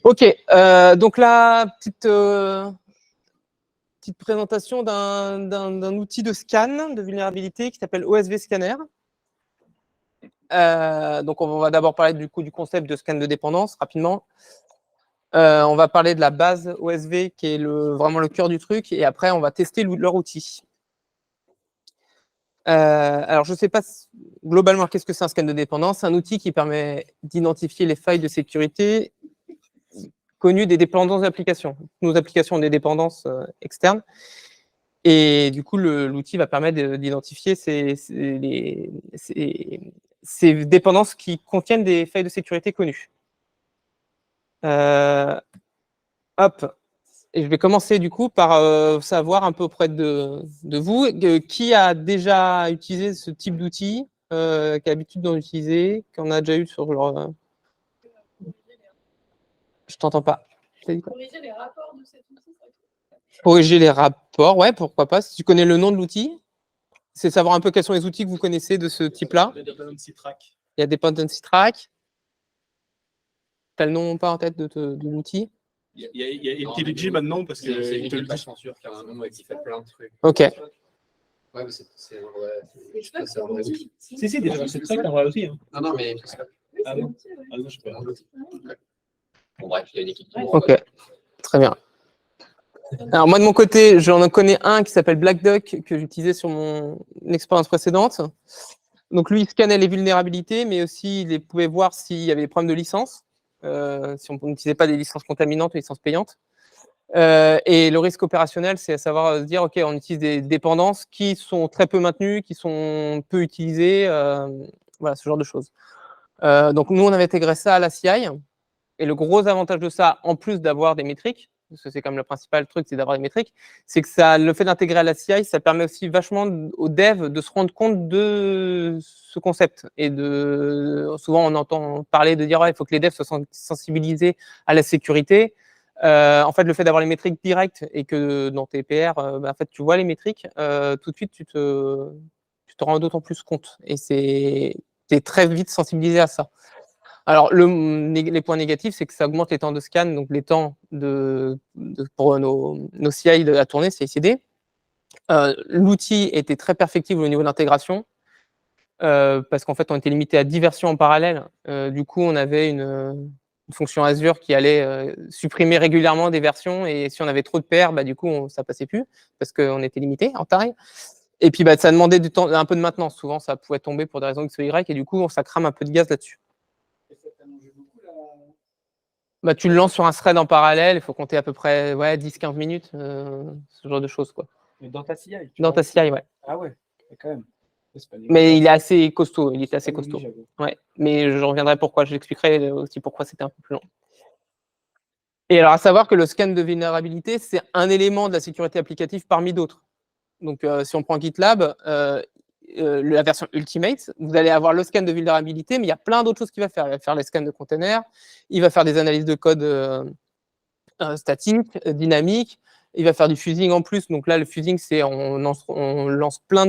Ok, donc là, petite présentation d'un outil de scan de vulnérabilité qui s'appelle OSV Scanner. Donc on va d'abord parler du concept de scan de dépendance rapidement. On va parler de la base OSV qui est vraiment le cœur du truc, et après on va tester leur outil. Alors je ne sais pas globalement qu'est-ce que c'est un scan de dépendance. C'est un outil qui permet d'identifier les failles de sécurité connues des dépendances d'applications. Nos applications ont des dépendances externes. Et du coup, l'outil va permettre d'identifier ces dépendances qui contiennent des failles de sécurité connues. Hop. Et je vais commencer du coup par savoir un peu auprès de vous qui a déjà utilisé ce type d'outil, qui a l'habitude d'en utiliser, qu'on a déjà eu sur leur. Je t'entends pas. Corriger les rapports de cet outil. Corriger les rapports, ouais, pourquoi pas. Si tu connais le nom de l'outil, c'est savoir un peu quels sont les outils que vous connaissez de ce type-là. Il y a Dependency Track. Tu as le nom pas en tête de l'outil? Il y a IntelliJ maintenant parce que il te le dit. Censure qui a un nom et qui fait plein de trucs. Ok. Ouais, mais c'est un vrai outil. Si, déjà, c'est ça, c'est un vrai outil. Hein. Non, mais. Ah non, je sais pas. Bon, bref, il y a une équipe. Ok, très bien. Alors moi de mon côté, j'en connais un qui s'appelle Black Duck que j'utilisais sur mon expérience précédente. Donc lui, il scannait les vulnérabilités, mais aussi il pouvait voir s'il y avait des problèmes de licence, si on n'utilisait pas des licences contaminantes ou des licences payantes. Et le risque opérationnel, c'est à savoir se dire, ok, on utilise des dépendances qui sont très peu maintenues, qui sont peu utilisées, voilà, ce genre de choses. Donc nous, on avait intégré ça à la CI. Et le gros avantage de ça, en plus d'avoir des métriques, parce que c'est comme le principal truc, c'est d'avoir des métriques, c'est que le fait d'intégrer à la CI, ça permet aussi vachement aux devs de se rendre compte de ce concept. Et souvent, on entend parler de dire, ouais, il faut que les devs soient sensibilisés à la sécurité. En fait, le fait d'avoir les métriques directes et que dans tes PR, en fait, tu vois les métriques, tout de suite, tu te rends d'autant plus compte. Et tu es très vite sensibilisé à ça. Alors, les points négatifs, c'est que ça augmente les temps de scan, donc les temps pour nos CI à tourner, CI/CD. L'outil était très perfectible au niveau d'intégration, parce qu'en fait, on était limité à 10 versions en parallèle. Du coup, on avait une fonction Azure qui allait supprimer régulièrement des versions, et si on avait trop de paires, du coup, ça passait plus, parce qu'on était limité en taille. Et puis, ça demandait un peu de maintenance. Souvent, ça pouvait tomber pour des raisons X ou Y, et du coup, ça crame un peu de gaz là-dessus. Tu le lances sur un thread en parallèle, il faut compter à peu près 10-15 minutes, ce genre de choses, quoi. Mais dans ta CI? Dans ta CI, ouais. Ah ouais, quand même. Mais il est assez costaud, il était assez costaud. Oui, ouais. Mais je reviendrai pourquoi, je l'expliquerai aussi pourquoi c'était un peu plus long. Et alors, à savoir que le scan de vulnérabilité, c'est un élément de la sécurité applicative parmi d'autres. Donc, si on prend GitLab, la version Ultimate, vous allez avoir le scan de vulnérabilité, mais il y a plein d'autres choses qu'il va faire. Il va faire les scans de containers, il va faire des analyses de code statique, dynamique, il va faire du fusing en plus. Donc là, le fusing, c'est on lance plein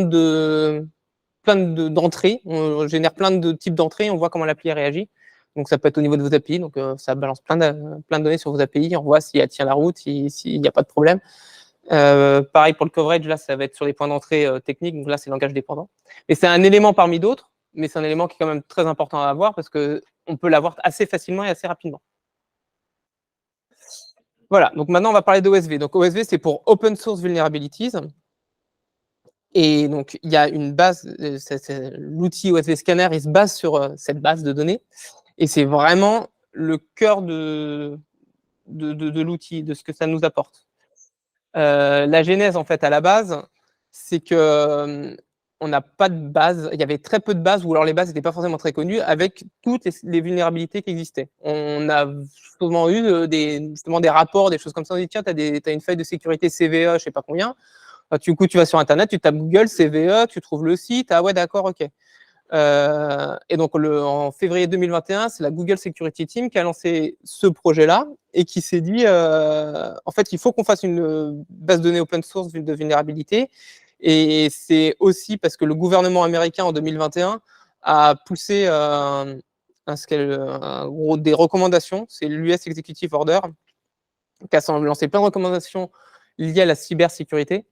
d'entrées, on génère plein de types d'entrées, on voit comment l'appli réagit. Donc ça peut être au niveau de vos API, donc ça balance plein de données sur vos API, on voit si elle tient la route, s'il n'y a pas de problème. Pareil pour le coverage, là ça va être sur les points d'entrée techniques, donc là c'est langage dépendant. Mais c'est un élément parmi d'autres, mais c'est un élément qui est quand même très important à avoir parce qu'on peut l'avoir assez facilement et assez rapidement. Voilà, donc maintenant on va parler d'OSV. Donc OSV c'est pour Open Source Vulnerabilities. Et donc il y a une base, l'outil OSV Scanner, il se base sur cette base de données. Et c'est vraiment le cœur de l'outil, de ce que ça nous apporte. La genèse, en fait, à la base, c'est que on n'a pas de base, il y avait très peu de bases, ou alors les bases n'étaient pas forcément très connues, avec toutes les vulnérabilités qui existaient. On a souvent eu justement des rapports, des choses comme ça, on dit tiens, tu as une faille de sécurité CVE, je ne sais pas combien, du coup tu vas sur Internet, tu tapes Google, CVE, tu trouves le site, ah ouais d'accord, ok. Et donc en février 2021, c'est la Google Security Team qui a lancé ce projet-là et qui s'est dit, en fait, il faut qu'on fasse une base de données open source de vulnérabilité. Et c'est aussi parce que le gouvernement américain en 2021 a poussé des recommandations. C'est l'US Executive Order qui a lancé plein de recommandations liées à la cybersécurité.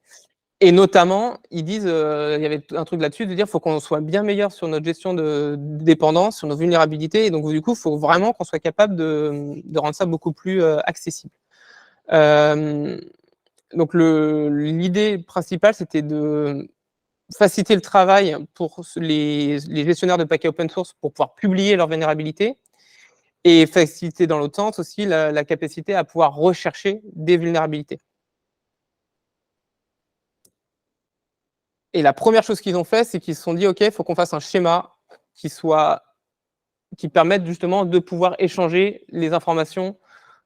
Et notamment, ils disent, il y avait un truc là-dessus, de dire qu'il faut qu'on soit bien meilleur sur notre gestion de dépendance, sur nos vulnérabilités. Et donc, du coup, il faut vraiment qu'on soit capable de rendre ça beaucoup plus accessible. Donc, l'idée principale, c'était de faciliter le travail pour les gestionnaires de paquets open source pour pouvoir publier leurs vulnérabilités et faciliter dans l'autre sens aussi la capacité à pouvoir rechercher des vulnérabilités. Et la première chose qu'ils ont fait, c'est qu'ils se sont dit, OK, il faut qu'on fasse un schéma qui permette justement de pouvoir échanger les informations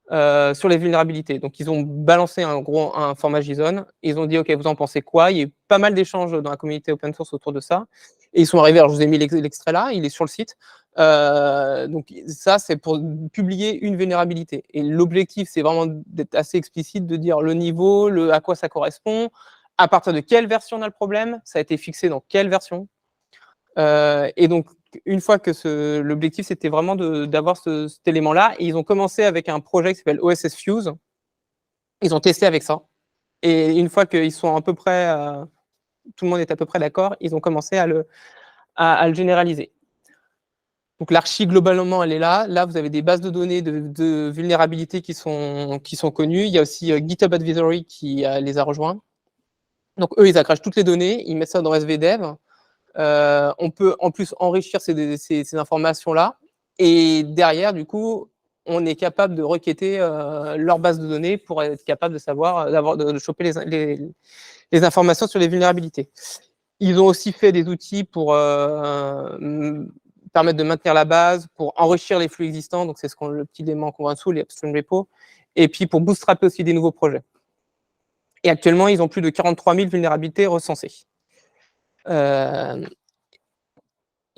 sur les vulnérabilités. Donc, ils ont balancé un format JSON. Ils ont dit, OK, vous en pensez quoi? Il y a eu pas mal d'échanges dans la communauté open source autour de ça. Et ils sont arrivés, alors je vous ai mis l'extrait là, il est sur le site. Donc, ça, c'est pour publier une vulnérabilité. Et l'objectif, c'est vraiment d'être assez explicite, de dire le niveau, à quoi ça correspond, à partir de quelle version on a le problème, ça a été fixé dans quelle version. Et donc, une fois que l'objectif, c'était vraiment d'avoir cet élément-là, et ils ont commencé avec un projet qui s'appelle OSS Fuse. Ils ont testé avec ça. Et une fois qu'ils sont à peu près, tout le monde est à peu près d'accord, ils ont commencé à le généraliser. Donc, l'archi, globalement, elle est là. Là, vous avez des bases de données de vulnérabilités qui sont connues. Il y a aussi GitHub Advisory qui les a rejoints. Donc, eux, ils agrègent toutes les données, ils mettent ça dans SVDev. On peut en plus enrichir ces informations-là. Et derrière, du coup, on est capable de requêter leur base de données pour être capable de savoir, de choper les informations sur les vulnérabilités. Ils ont aussi fait des outils pour permettre de maintenir la base, pour enrichir les flux existants. Donc, c'est le petit élément qu'on voit en dessous, les upstream repos. Et puis, pour bootstrapper aussi des nouveaux projets. Et actuellement, ils ont plus de 43 000 vulnérabilités recensées. Et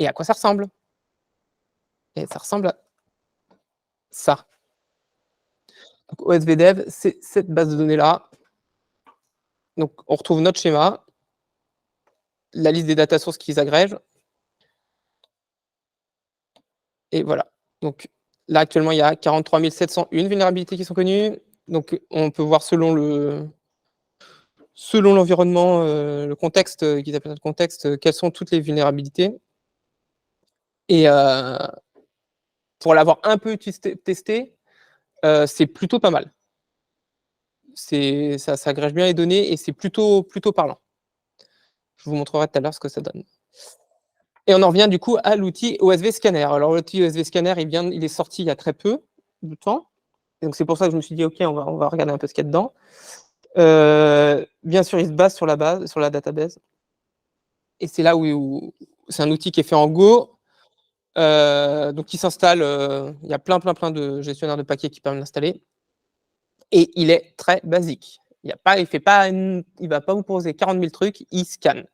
à quoi ça ressemble? Et ça ressemble à ça. Donc, OSVDev, c'est cette base de données-là. Donc, on retrouve notre schéma, la liste des data sources qu'ils agrègent. Et voilà. Donc, là, actuellement, il y a 43 701 vulnérabilités qui sont connues. Donc, on peut voir selon l'environnement, le contexte, qu'ils appellent le contexte, quelles sont toutes les vulnérabilités. Et pour l'avoir un peu testé, c'est plutôt pas mal. Ça agrège bien les données et c'est plutôt parlant. Je vous montrerai tout à l'heure ce que ça donne. Et on en revient du coup à l'outil OSV Scanner. Alors l'outil OSV Scanner, il est sorti il y a très peu de temps. Et donc c'est pour ça que je me suis dit, OK, on va regarder un peu ce qu'il y a dedans. Bien sûr, il se base sur la database. Et c'est là où c'est un outil qui est fait en Go. Donc il s'installe, il y a plein de gestionnaires de paquets qui permettent d'installer. Et il est très basique. Il ne va pas vous poser 40 000 trucs, il scanne.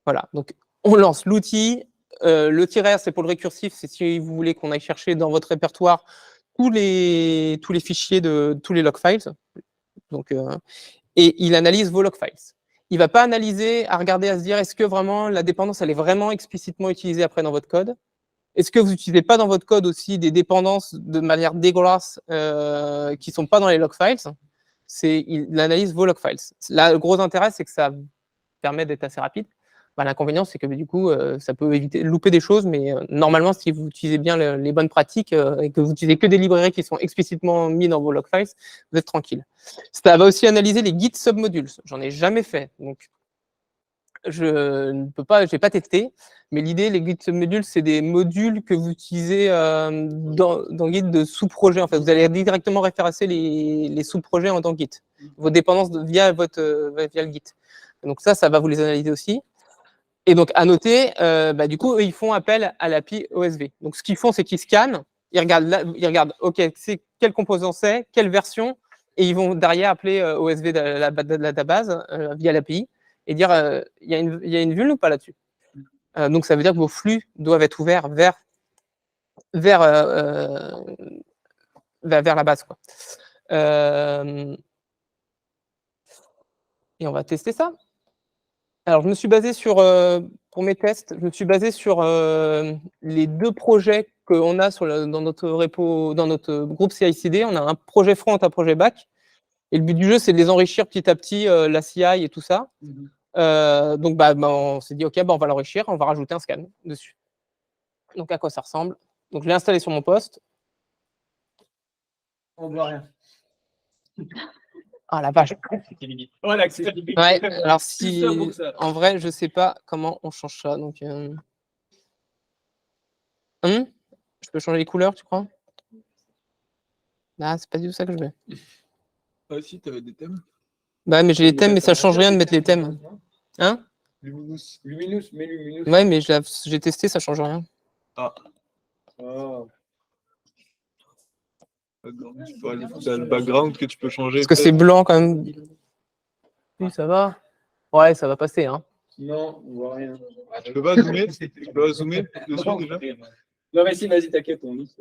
Voilà, donc on lance l'outil. Le -R, c'est pour le récursif, c'est si vous voulez qu'on aille chercher dans votre répertoire tous les fichiers de tous les log files. Donc, et il analyse vos log files. Il ne va pas analyser, à regarder, à se dire est-ce que vraiment la dépendance, elle est vraiment explicitement utilisée après dans votre code? Est-ce que vous n'utilisez pas dans votre code aussi des dépendances de manière dégueulasse qui ne sont pas dans les log files? Il analyse vos log files. Là, le gros intérêt, c'est que ça permet d'être assez rapide. L'inconvénient, c'est que du coup, ça peut éviter de louper des choses, mais normalement, si vous utilisez bien les bonnes pratiques et que vous n'utilisez que des librairies qui sont explicitement mises dans vos log files, vous êtes tranquille. Ça va aussi analyser les Git submodules. J'en ai jamais fait, donc je n'ai pas testé, mais l'idée, les Git submodules, c'est des modules que vous utilisez dans Git de sous-projets. En fait, vous allez directement référencer les sous-projets dans Git, vos dépendances via le Git. Donc ça va vous les analyser aussi. Et donc, à noter, du coup, eux, ils font appel à l'API OSV. Donc, ce qu'ils font, c'est qu'ils scannent, ils regardent, OK, c'est quel composant c'est, quelle version, et ils vont derrière appeler OSV de la database via l'API et dire, il y a une vuln ou pas là-dessus? Donc, ça veut dire que vos flux doivent être ouverts vers la base, quoi. Et on va tester ça. Alors, je me suis basé pour mes tests, je me suis basé sur les deux projets qu'on a dans notre repo, dans notre groupe CI/CD. On a un projet front, un projet back. Et le but du jeu, c'est de les enrichir petit à petit, la CI et tout ça. Donc, on s'est dit, OK, on va l'enrichir, on va rajouter un scan dessus. Donc, à quoi ça ressemble? Donc, je l'ai installé sur mon poste. On voit rien. Ah, la vache. Voilà, c'est Ouais, alors si... Tout ça pour ça. En vrai, je sais pas comment on change ça. Donc, je peux changer les couleurs, tu crois? Ah, c'est pas du tout ça que je veux. Ah si, t'avais des thèmes. Bah, mais j'ai les thèmes, mais ça change rien de mettre les thèmes. Hein? Luminous, mais Luminous. Ouais, mais j'ai testé, ça change rien. Ah. Oh. T'as le background que tu peux changer. Parce que c'est blanc quand même. Oui, ça va. Ouais, ça va passer. Hein. Non, on voit rien. Tu peux pas zoomer? Tu peux pas zoomer dessus déjà? Non, mais si, vas-y, t'inquiète, on lit.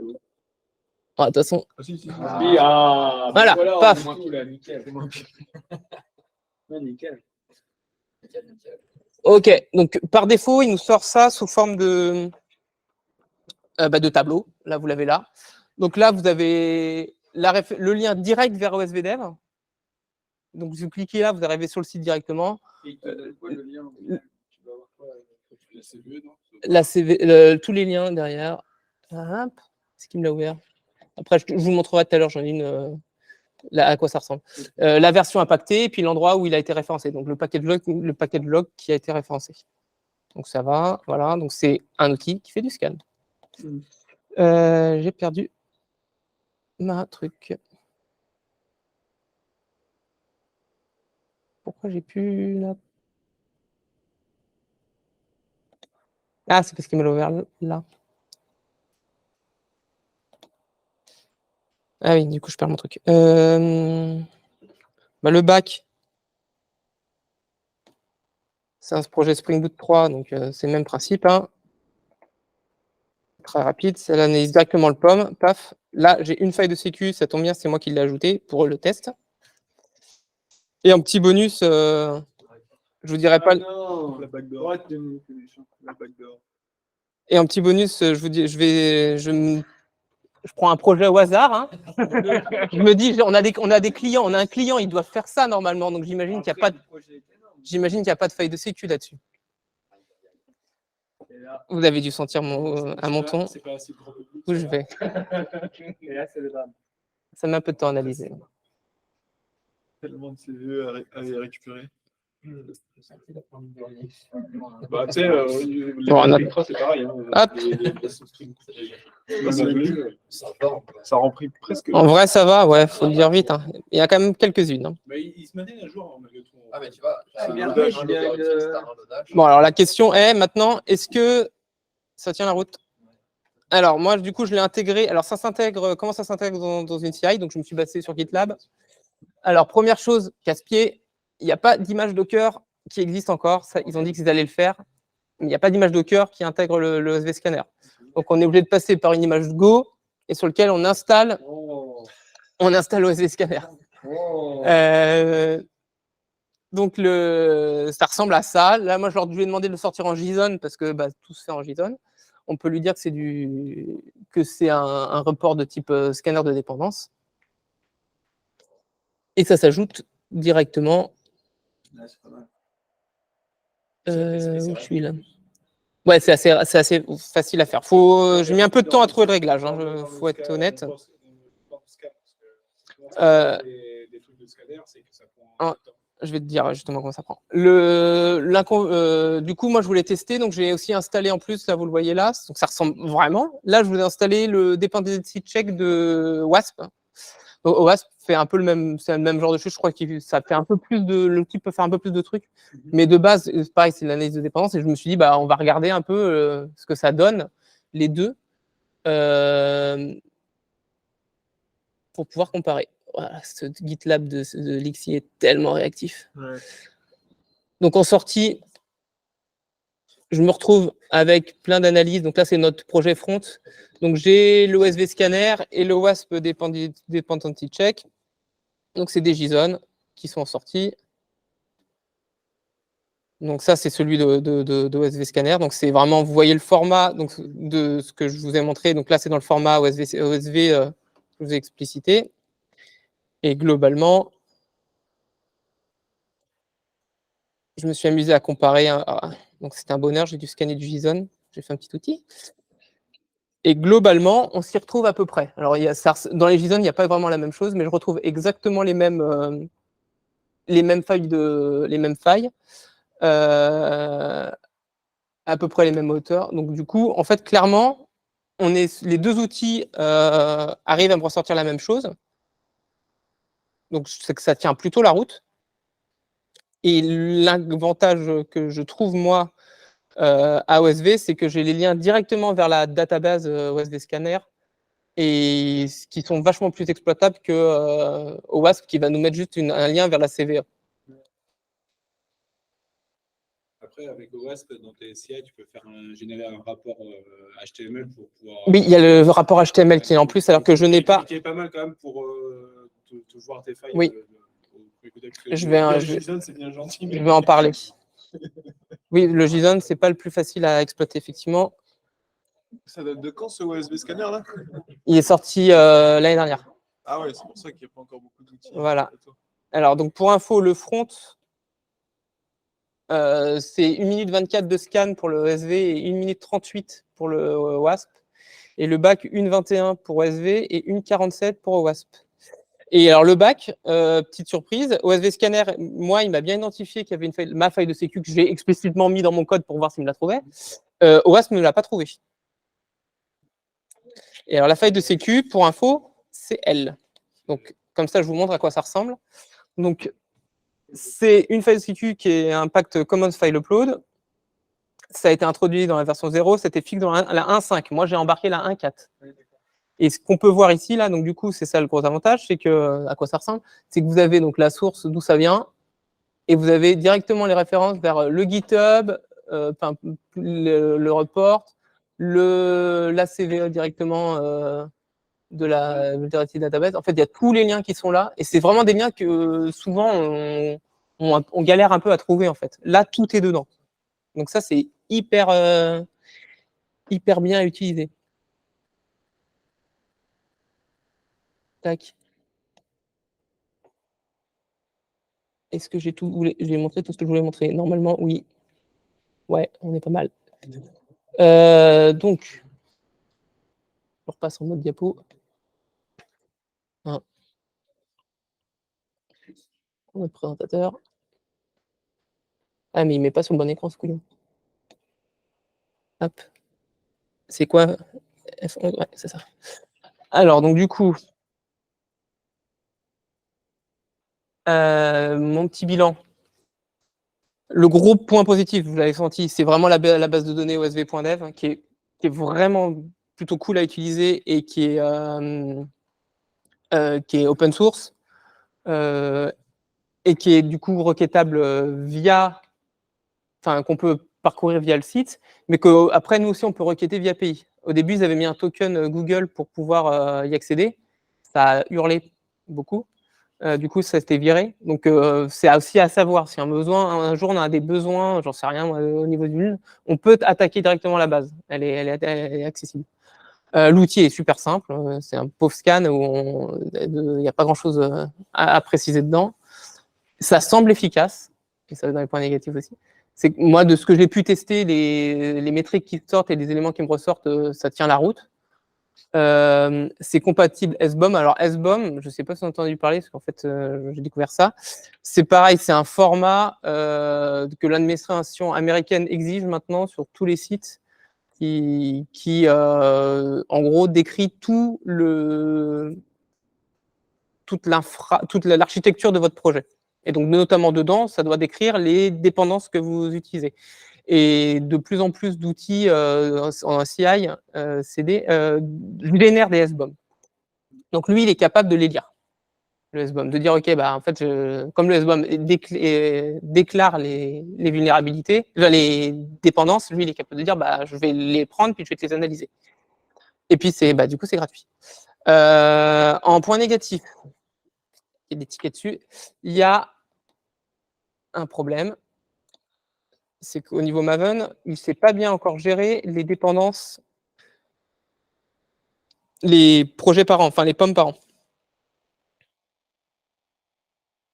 Ah, de toute façon. Ah si, si. Oui, ah, Voilà, paf. Tout, là, nickel. Non, nickel. Ok, donc par défaut, il nous sort ça sous forme de tableau. Là, vous l'avez là. Donc là, vous avez le lien direct vers OSVDev. Donc, vous cliquez là, vous arrivez sur le site directement. Et quoi, le lien? Tu vas avoir quoi? La CV, tous les liens derrière. Hop, c'est qui me l'a ouvert? Après, je vous montrerai tout à l'heure, j'en ai une à quoi ça ressemble. La version impactée et puis l'endroit où il a été référencé. Donc, le paquet de log qui a été référencé. Donc, ça va. Voilà. Donc, c'est un outil qui fait du scan. J'ai perdu ma truc. Pourquoi j'ai pu là? Ah, c'est parce qu'il me l'a ouvert là. Ah oui, du coup, je perds mon truc. Le bac, c'est un projet Spring Boot 3, donc c'est le même principe. Hein. Très rapide, ça analyse directement le POM. Paf, là, j'ai une faille de sécu, ça tombe bien, c'est moi qui l'ai ajouté pour le test. Et un petit bonus, je vous dirai pas. Non, La backdoor. Ouais, La backdoor. Et un petit bonus, je vous dis, je prends un projet au hasard. Hein. Je me dis, on a des clients, on a un client, ils doivent faire ça normalement, donc j'imagine qu'il n'y a pas de. J'imagine qu'il n'y a pas de faille de sécu là-dessus. Vous avez dû sentir un monton. Où je vais. Et là, c'est le drame. Ça met un peu de temps à analyser. Tellement de CV à les récupérer. Bah, tu sais, c'est pareil. Hein. Ça rend pris presque. En vrai, ça va, ouais, faut le dire vite. Hein. Il y a quand même quelques-unes. Hein. Mais il se maintiennent à jour malgré tout. Ah, mais tu vois, Bon, alors la question est maintenant, est-ce que ça tient la route? Alors, moi, du coup, je l'ai intégré. Alors, ça s'intègre, comment ça s'intègre dans une CI? Donc, je me suis basé sur GitLab. Alors, première chose, casse-pied, il n'y a pas d'image Docker qui existe encore. Ça, ils ont dit qu'ils allaient le faire. Mais il n'y a pas d'image Docker qui intègre le OSV Scanner. Donc, on est obligé de passer par une image Go et sur lequel on installe OSV Scanner. Donc, ça ressemble à ça. Là, moi, je lui ai demandé de le sortir en JSON parce que tout se fait en JSON. On peut lui dire que c'est un report de type scanner de dépendance. Et ça s'ajoute directement. Où je suis là? Ouais, c'est assez facile à faire. J'ai mis un peu de temps à trouver le réglage, il faut être honnête. Je vais te dire justement comment ça prend. Du coup, moi, je voulais tester, donc j'ai aussi installé en plus, là, vous le voyez là, donc ça ressemble vraiment. Là, je voulais installer le dependency check de Wasp. Donc, Wasp fait un peu c'est le même genre de choses. Je crois que ça fait un peu plus l'outil peut faire un peu plus de trucs, mais de base, pareil, c'est l'analyse de dépendance. Et je me suis dit, on va regarder un peu ce que ça donne les deux pour pouvoir comparer. Voilà, ce GitLab de Lixi est tellement réactif. Ouais. Donc, en sortie, je me retrouve avec plein d'analyses. Donc là, c'est notre projet front. Donc, j'ai l'OSV Scanner et le WASP Dependency Check. Donc, c'est des JSON qui sont en sortie. Donc ça, c'est celui de OSV Scanner. Donc c'est vraiment, vous voyez le format donc, de ce que je vous ai montré. Donc là, c'est dans le format OSV que je vous ai explicité. Et globalement, je me suis amusé à comparer. Donc c'était un bonheur, j'ai dû scanner du JSON. J'ai fait un petit outil. Et globalement, on s'y retrouve à peu près. Alors dans les JSON, il n'y a pas vraiment la même chose, mais je retrouve exactement les mêmes failles. À peu près les mêmes hauteurs. Donc du coup, en fait, clairement, les deux outils arrivent à me ressortir la même chose. Donc c'est que ça tient plutôt la route. Et l'avantage que je trouve, moi, à OSV, c'est que j'ai les liens directement vers la database OSV Scanner et qui sont vachement plus exploitables que OWASP qui va nous mettre juste un lien vers la CVE. Après, avec OWASP, dans tes CI, tu peux générer un rapport HTML pour pouvoir. Oui, il y a le rapport HTML qui est en plus, alors que je n'ai pas. Qui est pas mal quand même pour te voir tes failles. Oui. Je vais en parler. Oui, le JSON, c'est pas le plus facile à exploiter, effectivement. Ça date de quand ce OSV Scanner là? Il est sorti l'année dernière. Ah ouais, c'est pour ça qu'il n'y a pas encore beaucoup d'outils. Voilà. Alors, donc pour info, le front, c'est 1 minute 24 de scan pour le OSV et 1 minute 38 pour le WASP. Et le back, 1,21 pour OSV et 1,47 pour OWASP. Et alors le back, petite surprise, OSV Scanner, moi, il m'a bien identifié qu'il y avait ma faille de sécu que j'ai explicitement mis dans mon code pour voir s'il me la trouvait. OWASP ne l'a pas trouvée. Et alors la faille de sécu, pour info, c'est elle. Donc comme ça, je vous montre à quoi ça ressemble. Donc c'est une faille de sécu qui est impact Commons File Upload. Ça a été introduit dans la version 0, c'était fixe dans la 1.5. Moi, j'ai embarqué la 1.4. Et ce qu'on peut voir ici, là, donc du coup, c'est ça le gros avantage, c'est que, à quoi ça ressemble, c'est que vous avez donc la source d'où ça vient, et vous avez directement les références vers le GitHub, le report, la CVE directement de la Multi Database. En fait, il y a tous les liens qui sont là, et c'est vraiment des liens que souvent on galère un peu à trouver, en fait. Là, tout est dedans. Donc ça, c'est hyper bien utilisé. Tac. Est-ce que j'ai montré tout ce que je voulais montrer? Normalement, oui. Ouais, on est pas mal. Donc, je repasse en mode diapo. Notre présentateur. Ah, mais il ne met pas sur le bon écran, ce couillon. Hop. C'est quoi? Ouais, c'est ça. Alors, donc du coup, mon petit bilan. Le gros point positif, vous l'avez senti, c'est vraiment la base de données osv.dev hein, qui est vraiment plutôt cool à utiliser et qui est open source et qui est du coup requêtable qu'on peut parcourir via le site, mais qu'après, nous aussi, on peut requêter via API. Au début, ils avaient mis un token Google pour pouvoir y accéder. Ça a hurlé beaucoup. Du coup, ça s'était viré. Donc, c'est aussi à savoir. Si un jour, on a des besoins, j'en sais rien, au niveau d'une, on peut attaquer directement la base. Elle est accessible. L'outil est super simple. C'est un pauvre scan où il n'y a pas grand-chose à préciser dedans. Ça semble efficace. Et ça va dans les points négatifs aussi. C'est que moi, de ce que j'ai pu tester, les métriques qui sortent et les éléments qui me ressortent, ça tient la route. C'est compatible SBOM. Alors SBOM, je ne sais pas si vous avez entendu parler, parce qu'en fait, j'ai découvert ça. C'est pareil, c'est un format que l'administration américaine exige maintenant sur tous les sites qui en gros, décrit toute l'architecture de votre projet. Et donc, notamment dedans, ça doit décrire les dépendances que vous utilisez. Et de plus en plus d'outils en CI, CD, génèrent des SBOM. Donc, lui, il est capable de les lire, le SBOM, de dire, OK, en fait, comme le SBOM déclare les vulnérabilités, les dépendances, lui, il est capable de dire, je vais les prendre, puis je vais te les analyser. Et puis, du coup, c'est gratuit. En point négatif, il y a des tickets dessus, il y a un problème, c'est qu'au niveau Maven, il ne sait pas bien encore gérer les dépendances, les projets par an, enfin les pommes par an.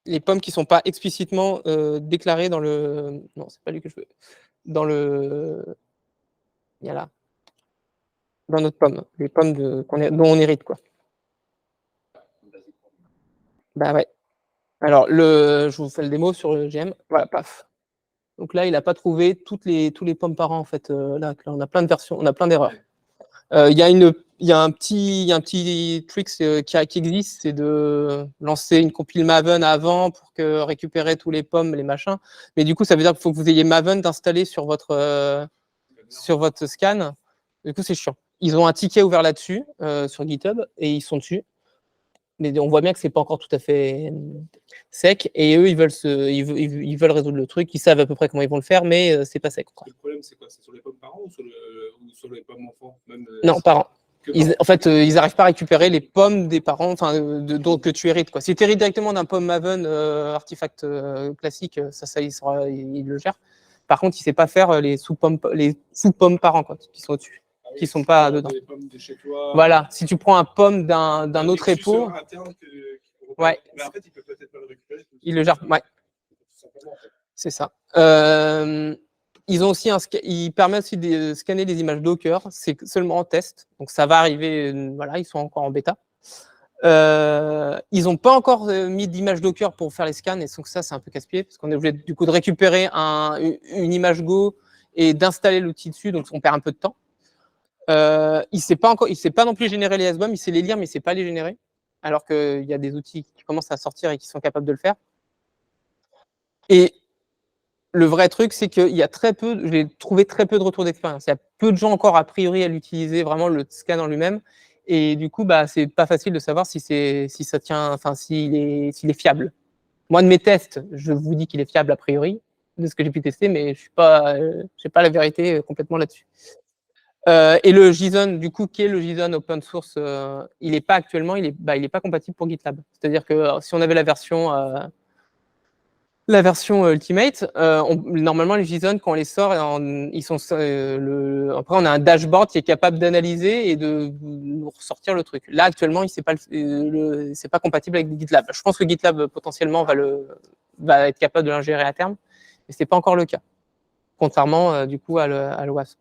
Les pommes qui ne sont pas explicitement déclarées dans le... Non, c'est pas lui que je veux. Dans le... Il y a là. Dans notre pomme. Les pommes dont on hérite, quoi. Bah ouais. Alors, je vous fais le démo sur le GM. Voilà, paf. Donc là, il n'a pas trouvé tous les pommes par an, en fait. Là, on a plein de versions, on a plein d'erreurs. Il y a un petit trick qui existe, c'est de lancer une compile Maven avant pour récupérer tous les pommes, les machins. Mais du coup, ça veut dire qu'il faut que vous ayez Maven d'installer sur votre scan. Du coup, c'est chiant. Ils ont un ticket ouvert là-dessus, sur GitHub, et ils sont dessus. Mais on voit bien que c'est pas encore tout à fait sec. Et eux, ils veulent résoudre le truc. Ils savent à peu près comment ils vont le faire, mais c'est pas sec. Le problème, c'est quoi? C'est sur les pommes parents ou sur les pommes enfants? Non, parents. En fait, ils n'arrivent pas à récupérer les pommes des parents, que tu hérites, quoi. Si tu hérites directement d'un pomme Maven artefact classique, il le gère. Par contre, il ne sait pas faire les sous-pommes parents, quoi, qui sont au-dessus, qui ne sont pas dedans. Les pommes de chez toi. Voilà, si tu prends un pomme d'un autre repo, ouais. Mais en fait, il peut peut-être pas le récupérer. Il le gère, ouais. C'est ça. Ils ont aussi ils permettent aussi de scanner les images Docker. C'est seulement en test, donc ça va arriver. Voilà, ils sont encore en bêta. Ils n'ont pas encore mis d'image Docker pour faire les scans, et donc ça, c'est un peu casse-pied parce qu'on est obligé du coup de récupérer une image Go et d'installer l'outil dessus, donc on perd un peu de temps. Il ne sait pas non plus générer les SBOM, il sait les lire, mais il ne sait pas les générer, alors qu'il y a des outils qui commencent à sortir et qui sont capables de le faire. Et le vrai truc, c'est qu'il y a j'ai trouvé très peu de retours d'expérience. Il y a peu de gens encore, a priori, à l'utiliser, vraiment le scan en lui-même. Et du coup, c'est pas facile de savoir si ça tient, enfin, s'il est fiable. Moi, de mes tests, je vous dis qu'il est fiable a priori, de ce que j'ai pu tester, mais je n'ai pas la vérité complètement là-dessus. Et le JSON, du coup, qui est le JSON open source, il n'est pas actuellement, il est pas compatible pour GitLab. C'est-à-dire que si on avait la version Ultimate, normalement les JSON, quand on les sort, après on a un dashboard qui est capable d'analyser et de nous ressortir le truc. Là actuellement, c'est pas compatible avec GitLab. Je pense que GitLab potentiellement va être capable de l'ingérer à terme, mais c'est pas encore le cas, contrairement du coup à l'OWASP.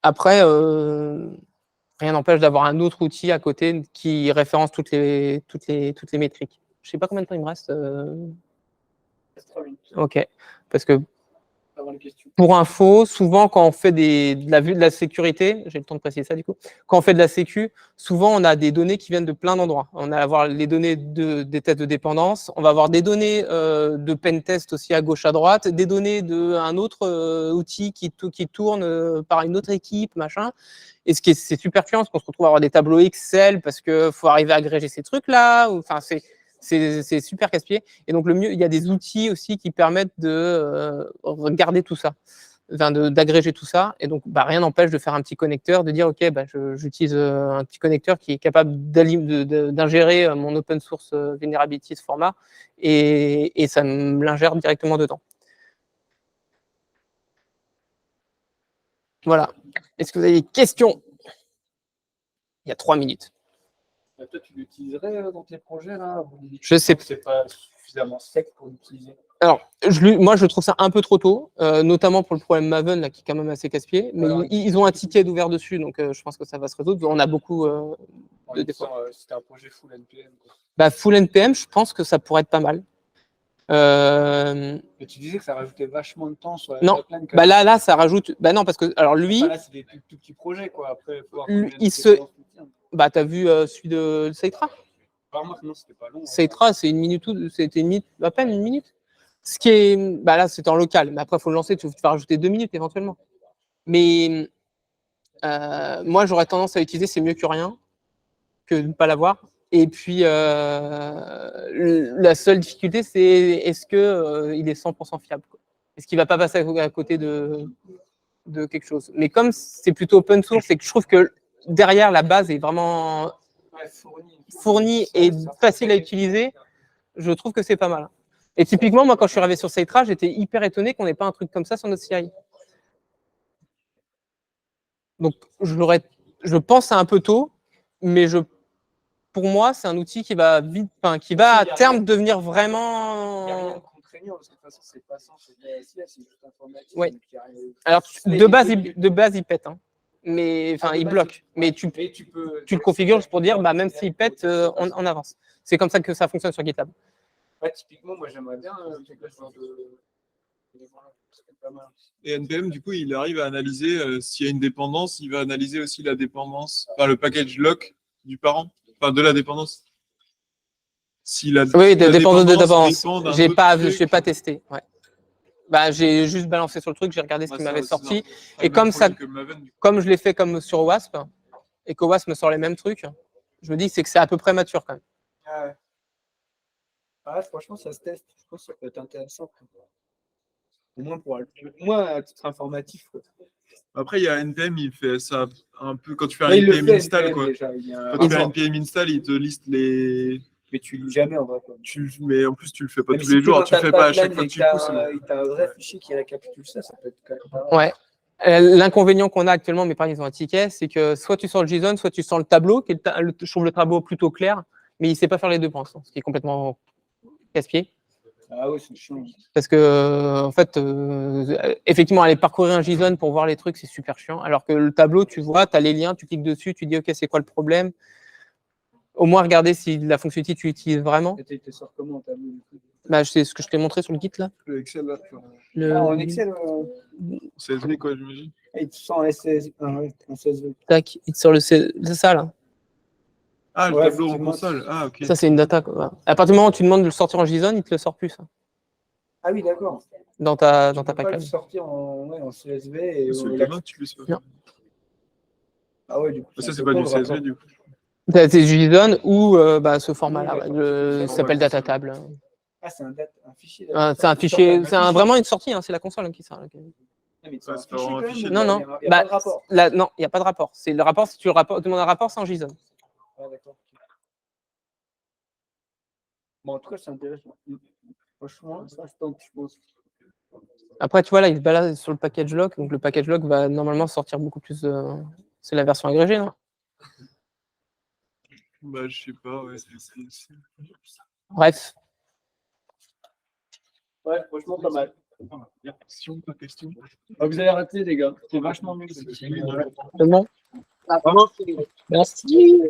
Après, rien n'empêche d'avoir un autre outil à côté qui référence toutes les métriques. Je ne sais pas combien de temps il me reste. 3 minutes. Ok. Parce que Avant les questions. pour info, souvent quand on fait de la sécurité, j'ai le temps de préciser ça du coup, quand on fait de la sécu, souvent on a des données qui viennent de plein d'endroits. On va avoir les données des tests de dépendance, on va avoir des données de pentest aussi à gauche à droite, des données d'un autre outil qui tourne par une autre équipe, machin. Et c'est super chiant, parce qu'on se retrouve à avoir des tableaux Excel parce qu'il faut arriver à agréger ces trucs-là. Enfin, c'est super casse-pied. Et donc, le mieux, il y a des outils aussi qui permettent de regarder tout ça, d'agréger tout ça. Et donc, rien n'empêche de faire un petit connecteur, de dire, OK, j'utilise un petit connecteur qui est capable d'ingérer mon open source vulnerability ce format, et ça me l'ingère directement dedans. Voilà. Est-ce que vous avez des questions? Il y a 3 minutes. Toi, tu l'utiliserais dans tes projets là? Je sais pas. C'est pas suffisamment sec pour l'utiliser. Alors, moi, je trouve ça un peu trop tôt, notamment pour le problème Maven, là, qui est quand même assez casse-pied. Mais Alors, ils ont un ticket d'ouvert dessus, donc je pense que ça va se résoudre. On a beaucoup de défauts. C'était un projet full NPM. Quoi. Full NPM, je pense que ça pourrait être pas mal. Mais tu disais que ça rajoutait vachement de temps sur la pipeline. Là, ça rajoute. Non, parce que alors lui. Là, c'est des tout petits projets, quoi. Après, t'as vu celui de Seitra? Non, c'était pas long. Seitra, c'est c'était à peine une minute. Ce qui est, là, c'était en local, mais après, il faut le lancer, tu vas rajouter 2 minutes éventuellement. Mais moi, j'aurais tendance à utiliser, c'est mieux que rien, que de ne pas l'avoir. Et puis, la seule difficulté, c'est est-ce qu'il est 100% fiable, quoi. Est-ce qu'il ne va pas passer à côté de quelque chose? Mais comme c'est plutôt open source, c'est que je trouve que derrière, la base est vraiment fournie et facile à utiliser, je trouve que c'est pas mal. Et typiquement, moi, quand je suis arrivé sur Ceitra, j'étais hyper étonné qu'on n'ait pas un truc comme ça sur notre CI. Donc, je pense à un peu tôt, mais pour moi, c'est un outil qui va vite, enfin, qui va à terme devenir Il n'y a rien vraiment. de contraignant, parce que de toute façon, c'est pas censé être SIA, c'est juste informatique. Ouais. donc il y a rien- Alors, Mais de base, il pète, hein. Mais enfin, de il base, bloque. ouais. Mais tu peux. le configures juste pour dire, bah, même s'il pète, on avance. C'est comme ça que ça fonctionne sur GitLab. Ouais, typiquement, moi, j'aimerais bien quelque chose de. C'est pas mal. Et NPM, du coup, il arrive à analyser s'il y a une dépendance, il va analyser aussi la dépendance, enfin le package lock du parent, enfin de la dépendance. Si la, Oui, si de la dépendance de dépendance. dépend d'un J'ai autre pas truc, testé. Ouais. Bah, j'ai juste balancé sur le truc, j'ai regardé ce bah, qui ça, m'avait c'est sorti. un Et même comme ça, problème que Maven, du coup. comme je l'ai fait comme sur Wasp, et que Wasp me sort les mêmes trucs, je me dis que c'est à peu près mature quand même. Ah ouais. Ah, franchement, ça se teste. Je pense que ça peut être intéressant. Au moins, à titre informatif. Quoi. Après, il y a NPM, il fait ça un peu quand tu fais un Mais il le NPM fait, install, NPM, quoi. déjà. Il y a Quand tu fais un rapport. NPM install, il te liste les. Mais tu lis jamais en vrai. Quoi. Mais en plus, tu le fais pas Mais tous si les t'es jours. dans Tu ta fais pas à pipeline chaque fois et que tu le pousses. et t'as un vrai fichier qui récapitule ça, ça peut être quand même pas mal. Ouais. L'inconvénient qu'on a actuellement, mais par exemple, ils ont un ticket, c'est que soit tu sors le JSON, soit tu sors le tableau, qui est je trouve le tableau plutôt clair, mais il ne sait pas faire les deux pour l'instant, ce qui est complètement casse-pied. Ah ouais, c'est chiant. Parce que, en fait, effectivement, aller parcourir un JSON pour voir les trucs, c'est super chiant. Alors que le tableau, tu vois, tu as les liens, tu cliques dessus, tu dis, OK, c'est quoi le problème? Au moins, regarder si la fonctionnalité, tu l'utilises vraiment. Et tu sors comment en tableau du coup Bah, c'est ce que je t'ai montré sur le Git, là. Le Excel, là. Ah, en Excel, CSV, quoi, j'imagine. et tu sens en CSV. En CSV. Tac, il te sort c'est ça, là. Ah, le Ouais, tableau en effectivement. console. Ah, ok. Ça, c'est une data, quoi. À partir du moment où tu demandes de le sortir en JSON, il te le sort plus, ça, Ah oui, d'accord. dans ta Tu peux pas le pipeline. sortir en CSV. Et Sur le gamin, tu le sais pas. Non. Ah ouais, du coup. Ça, c'est pas du CSV, du coup. C'est du JSON ou ce format-là, ça s'appelle data table. Ah, c'est un fichier. C'est un fichier, vraiment une sortie, hein, c'est la console qui sort. Mais c'est Ouais, un c'est pas fichier vraiment un quand même, fichier. ou Non, pas non. Il y a pas de rapport. Non, il n'y a pas de rapport. C'est le rapport, si tu demandes un rapport, c'est en JSON. Ah, d'accord. Bon, en tout cas, c'est intéressant. Franchement, ça se tente, je pense. Après, tu vois, là, il se balade sur le package lock, donc le package lock va normalement sortir beaucoup plus. C'est la version agrégée, non? Bah, je sais pas, ouais. Bref. Ouais, franchement, pas mal. Question, pas question. Ah, vous avez raté, les gars. C'est vachement mieux que ce C'est bon? Vraiment? Merci.